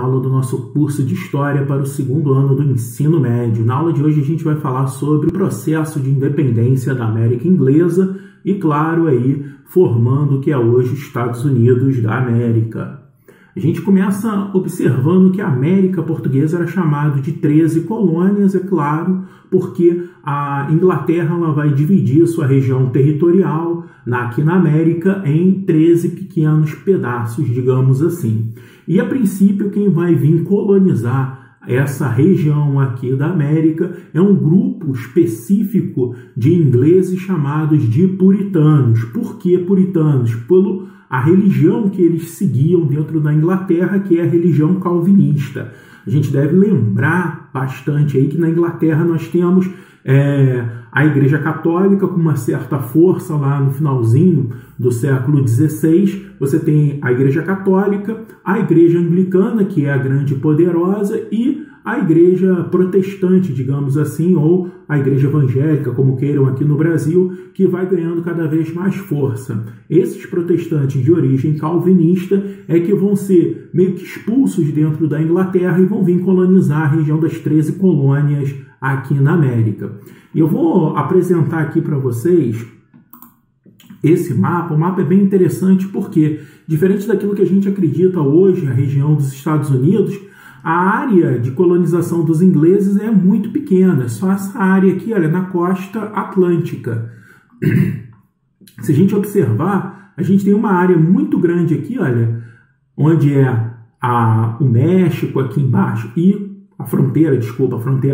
aula do nosso curso de História para o segundo ano do ensino médio. Na aula de hoje a gente vai falar sobre o processo de independência da América Inglesa e, claro, aí formando o que é hoje os Estados Unidos da América. A gente começa observando que a América Portuguesa era chamada de 13 colônias, é claro, porque a Inglaterra ela vai dividir sua região territorial aqui na América em 13 pequenos pedaços, digamos assim. E a princípio quem vai vir colonizar essa região aqui da América é um grupo específico de ingleses chamados de puritanos. Por que puritanos? A religião que eles seguiam dentro da Inglaterra, que é a religião calvinista. A gente deve lembrar bastante aí que na Inglaterra nós temos a Igreja Católica com uma certa força lá no finalzinho do século XVI. Você tem a Igreja Católica, a Igreja Anglicana, que é a grande e poderosa, e a Igreja Protestante, digamos assim, ou a Igreja Evangélica, como queiram aqui no Brasil, que vai ganhando cada vez mais força. Esses protestantes de origem calvinista é que vão ser meio que expulsos dentro da Inglaterra e vão vir colonizar a região das 13 colônias aqui na América. E eu vou apresentar aqui para vocês esse mapa. O mapa é bem interessante porque, diferente daquilo que a gente acredita hoje, a região dos Estados Unidos, a área de colonização dos ingleses é muito pequena, só essa área aqui, olha, na costa atlântica. Se a gente observar, a gente tem uma área muito grande aqui, olha, onde é o México aqui embaixo e a fronteira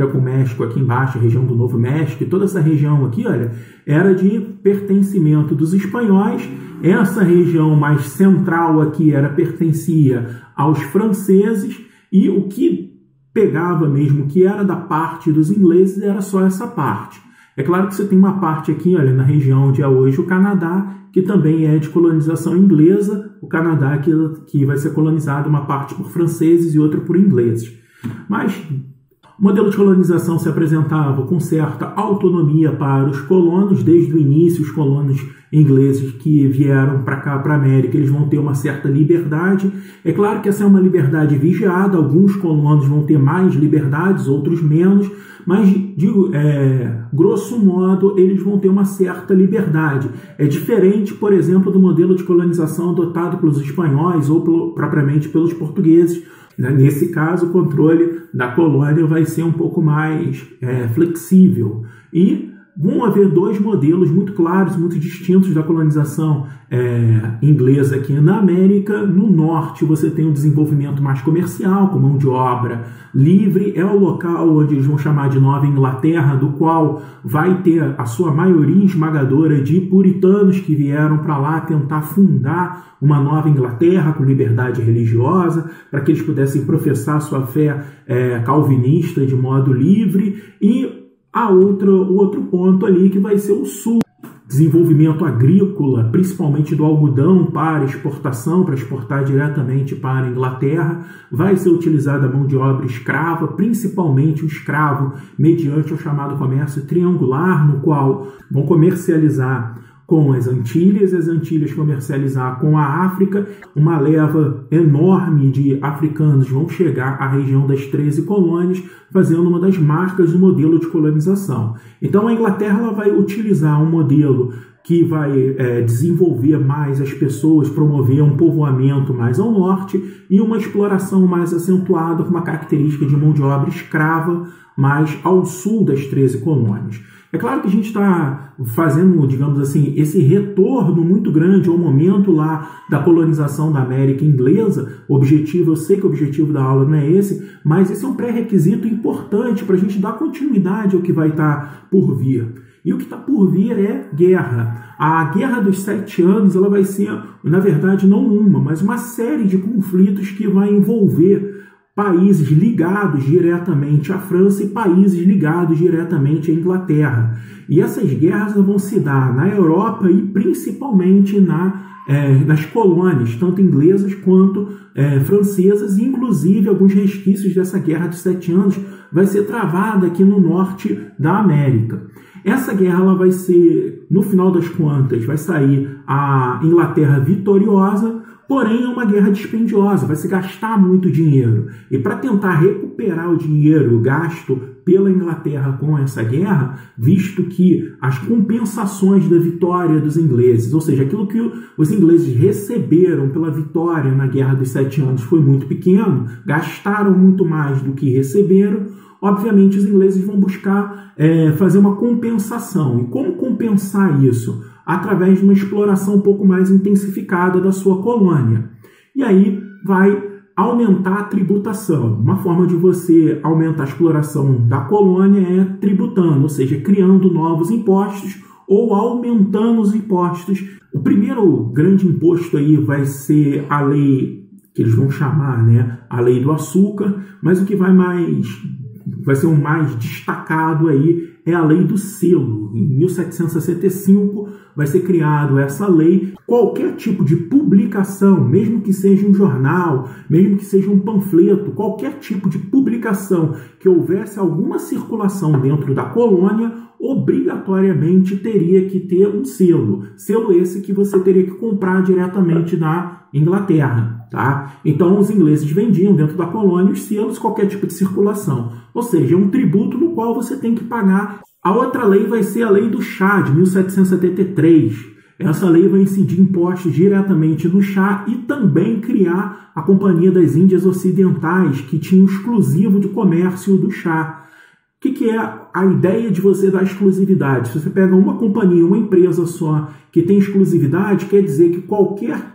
com o México aqui embaixo, a região do Novo México, e toda essa região aqui, olha, era de pertencimento dos espanhóis. Essa região mais central aqui pertencia aos franceses, e o que pegava mesmo, que era da parte dos ingleses, era só essa parte. É claro que você tem uma parte aqui, olha, na região onde é hoje o Canadá, que também é de colonização inglesa. O Canadá que vai ser colonizado uma parte por franceses e outra por ingleses. Mas o modelo de colonização se apresentava com certa autonomia para os colonos. Desde o início, os colonos ingleses que vieram para cá, para a América, eles vão ter uma certa liberdade. É claro que essa é uma liberdade vigiada. Alguns colonos vão ter mais liberdades, outros menos. Mas, grosso modo, eles vão ter uma certa liberdade. É diferente, por exemplo, do modelo de colonização adotado pelos espanhóis ou propriamente pelos portugueses. Nesse caso, o controle da colônia vai ser um pouco mais flexível. E vão haver dois modelos muito claros, muito distintos da colonização inglesa aqui na América. No norte, você tem um desenvolvimento mais comercial, com mão de obra livre. É o local onde eles vão chamar de Nova Inglaterra, do qual vai ter a sua maioria esmagadora de puritanos que vieram para lá tentar fundar uma nova Inglaterra com liberdade religiosa, para que eles pudessem professar sua fé calvinista de modo livre. E o outro ponto ali que vai ser o sul. Desenvolvimento agrícola, principalmente do algodão para exportação, para exportar diretamente para a Inglaterra. Vai ser utilizada a mão de obra escrava, principalmente o escravo mediante o chamado comércio triangular, no qual vão comercializar com as Antilhas comercializar com a África. Uma leva enorme de africanos vão chegar à região das 13 colônias, fazendo uma das marcas do modelo de colonização. Então a Inglaterra ela vai utilizar um modelo que vai desenvolver mais as pessoas, promover um povoamento mais ao norte e uma exploração mais acentuada, com uma característica de mão de obra escrava mais ao sul das 13 colônias. É claro que a gente está fazendo, digamos assim, esse retorno muito grande ao momento lá da colonização da América Inglesa. Eu sei que o objetivo da aula não é esse, mas esse é um pré-requisito importante para a gente dar continuidade ao que vai estar por vir. E o que está por vir é guerra. A Guerra dos 7 Anos ela vai ser, na verdade, não uma, mas uma série de conflitos que vai envolver países ligados diretamente à França e países ligados diretamente à Inglaterra. E essas guerras vão se dar na Europa e principalmente nas colônias, tanto inglesas quanto francesas, e inclusive alguns resquícios dessa Guerra dos 7 Anos vai ser travada aqui no norte da América. Essa guerra ela vai ser, no final das contas, vai sair a Inglaterra vitoriosa, Porém, é uma guerra dispendiosa, vai se gastar muito dinheiro. E para tentar recuperar o dinheiro gasto pela Inglaterra com essa guerra, visto que as compensações da vitória dos ingleses, ou seja, aquilo que os ingleses receberam pela vitória na Guerra dos 7 Anos foi muito pequeno, gastaram muito mais do que receberam, obviamente os ingleses vão buscar fazer uma compensação. E como compensar isso? Através de uma exploração um pouco mais intensificada da sua colônia. E aí vai aumentar a tributação. Uma forma de você aumentar a exploração da colônia é tributando, ou seja, criando novos impostos ou aumentando os impostos. O primeiro grande imposto aí vai ser a lei, que eles vão chamar, a lei do açúcar, mas o que vai ser o mais destacado aí é a lei do selo. Em 1765 vai ser criado essa lei. Qualquer tipo de publicação, mesmo que seja um jornal, mesmo que seja um panfleto, qualquer tipo de publicação que houvesse alguma circulação dentro da colônia, obrigatoriamente teria que ter um selo. Selo esse que você teria que comprar diretamente da Inglaterra, tá? Então os ingleses vendiam dentro da colônia os selos, qualquer tipo de circulação. Ou seja, é um tributo no qual você tem que pagar. A outra lei vai ser a lei do chá, de 1773. Essa lei vai incidir impostos diretamente no chá e também criar a Companhia das Índias Ocidentais, que tinha o exclusivo de comércio do chá. O que é a ideia de você dar exclusividade? Se você pega uma companhia, uma empresa só que tem exclusividade, quer dizer que qualquer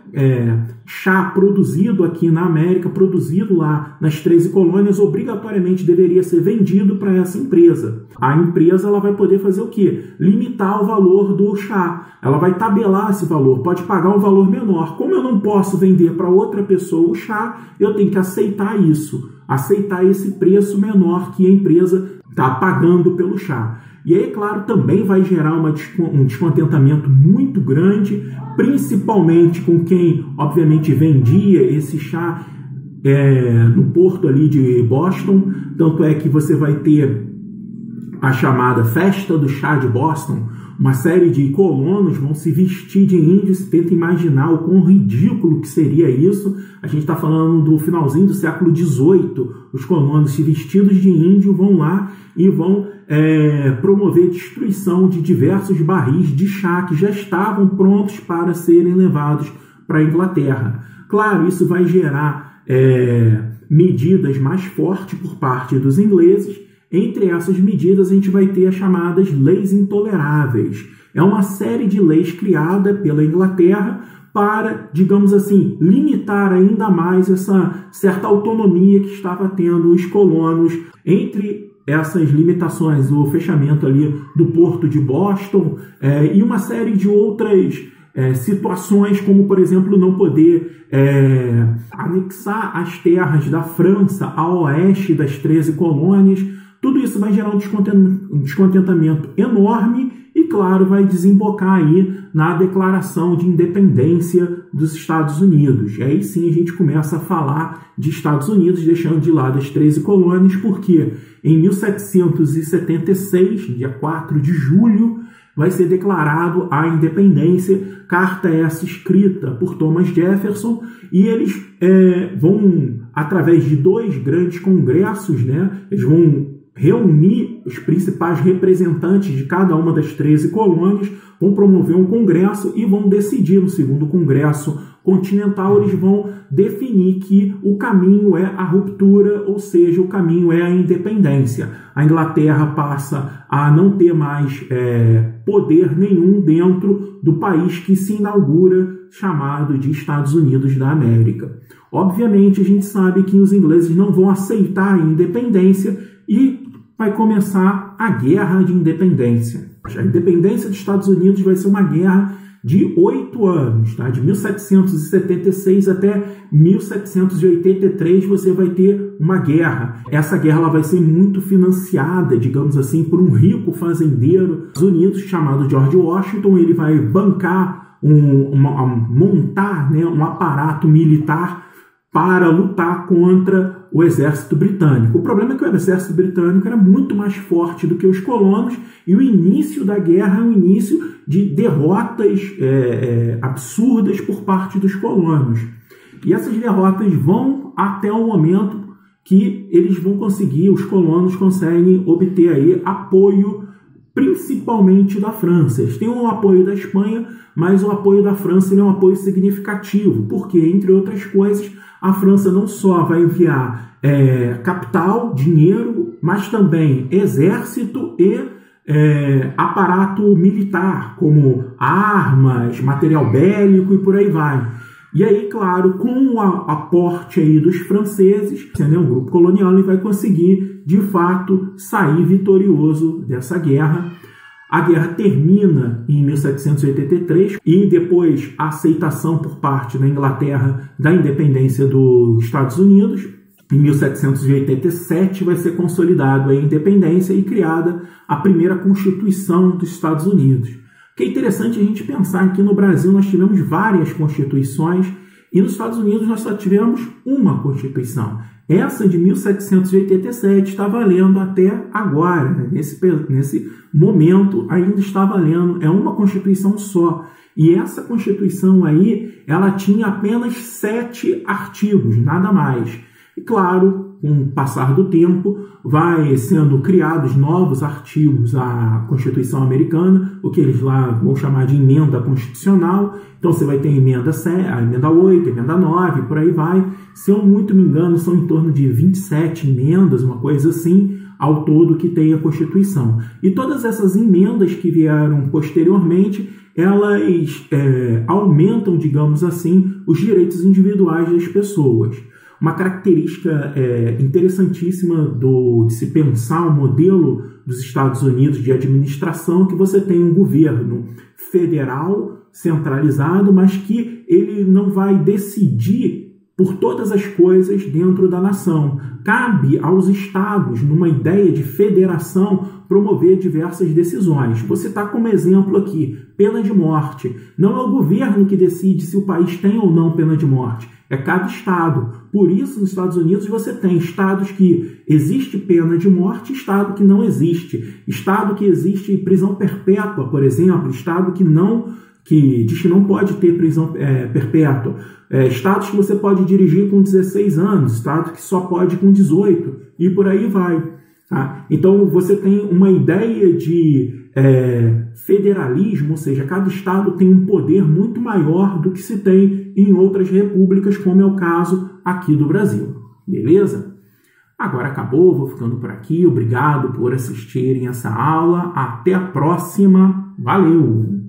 chá produzido aqui na América, produzido lá nas 13 colônias, obrigatoriamente deveria ser vendido para essa empresa. A empresa ela vai poder fazer o quê? Limitar o valor do chá. Ela vai tabelar esse valor, pode pagar um valor menor. Como eu não posso vender para outra pessoa o chá, eu tenho que aceitar isso, aceitar esse preço menor que a empresa está pagando pelo chá. E aí, claro, também vai gerar um descontentamento muito grande, principalmente com quem, obviamente, vendia esse chá no porto ali de Boston. Tanto é que você vai ter a chamada Festa do Chá de Boston. Uma série de colonos vão se vestir de índios. Tenta imaginar o quão ridículo que seria isso. A gente está falando do finalzinho do século XVIII. Os colonos se vestidos de índio vão lá e vão promover a destruição de diversos barris de chá que já estavam prontos para serem levados para a Inglaterra. Claro, isso vai gerar medidas mais fortes por parte dos ingleses. Entre essas medidas, a gente vai ter as chamadas leis intoleráveis. É uma série de leis criada pela Inglaterra para, digamos assim, limitar ainda mais essa certa autonomia que estava tendo os colonos. Entre essas limitações, o fechamento ali do porto de Boston e uma série de outras situações, como, por exemplo, não poder anexar as terras da França a oeste das 13 colônias. Tudo isso vai gerar um descontentamento enorme e, claro, vai desembocar aí na declaração de independência dos Estados Unidos. E aí sim a gente começa a falar de Estados Unidos, deixando de lado as 13 colônias, porque em 1776, dia 4 de julho, vai ser declarado a independência, carta essa escrita por Thomas Jefferson, e eles vão, através de 2 grandes congressos, eles vão reunir os principais representantes de cada uma das 13 colônias, vão promover um congresso e vão decidir, no segundo congresso continental, eles vão definir que o caminho é a ruptura, ou seja, o caminho é a independência. A Inglaterra passa a não ter mais poder nenhum dentro do país que se inaugura, chamado de Estados Unidos da América. Obviamente, a gente sabe que os ingleses não vão aceitar a independência e vai começar a Guerra de Independência. A independência dos Estados Unidos vai ser uma guerra de 8 anos, tá? De 1776 até 1783 você vai ter uma guerra. Essa guerra ela vai ser muito financiada, digamos assim, por um rico fazendeiro dos Estados Unidos chamado George Washington. Ele vai bancar, montar um aparato militar para lutar contra o exército britânico. O problema é que o exército britânico era muito mais forte do que os colonos e o início da guerra é um início de derrotas absurdas por parte dos colonos. E essas derrotas vão até o momento que eles vão conseguir, os colonos conseguem obter aí apoio, principalmente da França. Eles têm o apoio da Espanha, mas o apoio da França é um apoio significativo, porque, entre outras coisas, a França não só vai enviar capital, dinheiro, mas também exército e aparato militar, como armas, material bélico e por aí vai. E aí, claro, com o aporte aí dos franceses, o grupo colonial ele vai conseguir, de fato, sair vitorioso dessa guerra. A guerra termina em 1783 e depois a aceitação por parte da Inglaterra da independência dos Estados Unidos. Em 1787 vai ser consolidada a independência e criada a primeira Constituição dos Estados Unidos. O que é interessante a gente pensar que no Brasil nós tivemos várias constituições e nos Estados Unidos nós só tivemos uma Constituição. Essa de 1787 está valendo até agora, né? Nesse momento ainda está valendo, é uma Constituição só. E essa Constituição aí, ela tinha apenas 7 artigos, nada mais. E claro, com o passar do tempo, vai sendo criados novos artigos à Constituição americana, o que eles lá vão chamar de emenda constitucional. Então você vai ter a emenda 8, a emenda 9, por aí vai. Se eu muito me engano, são em torno de 27 emendas, uma coisa assim, ao todo que tem a Constituição. E todas essas emendas que vieram posteriormente, elas aumentam, digamos assim, os direitos individuais das pessoas. Uma característica interessantíssima de se pensar o modelo dos Estados Unidos de administração, que você tem um governo federal centralizado, mas que ele não vai decidir por todas as coisas dentro da nação. Cabe aos estados, numa ideia de federação, promover diversas decisões. Vou citar como exemplo aqui, pena de morte. Não é o governo que decide se o país tem ou não pena de morte. É cada estado. Por isso, nos Estados Unidos, você tem estados que existe pena de morte e estado que não existe. Estado que existe prisão perpétua, por exemplo. Estado que diz que não pode ter prisão perpétua. Estados que você pode dirigir com 16 anos. Estado que só pode com 18. E por aí vai. Tá? Então, você tem uma ideia de federalismo, ou seja, cada estado tem um poder muito maior do que se tem em outras repúblicas, como é o caso aqui do Brasil. Beleza? Agora acabou, vou ficando por aqui. Obrigado por assistirem essa aula. Até a próxima. Valeu!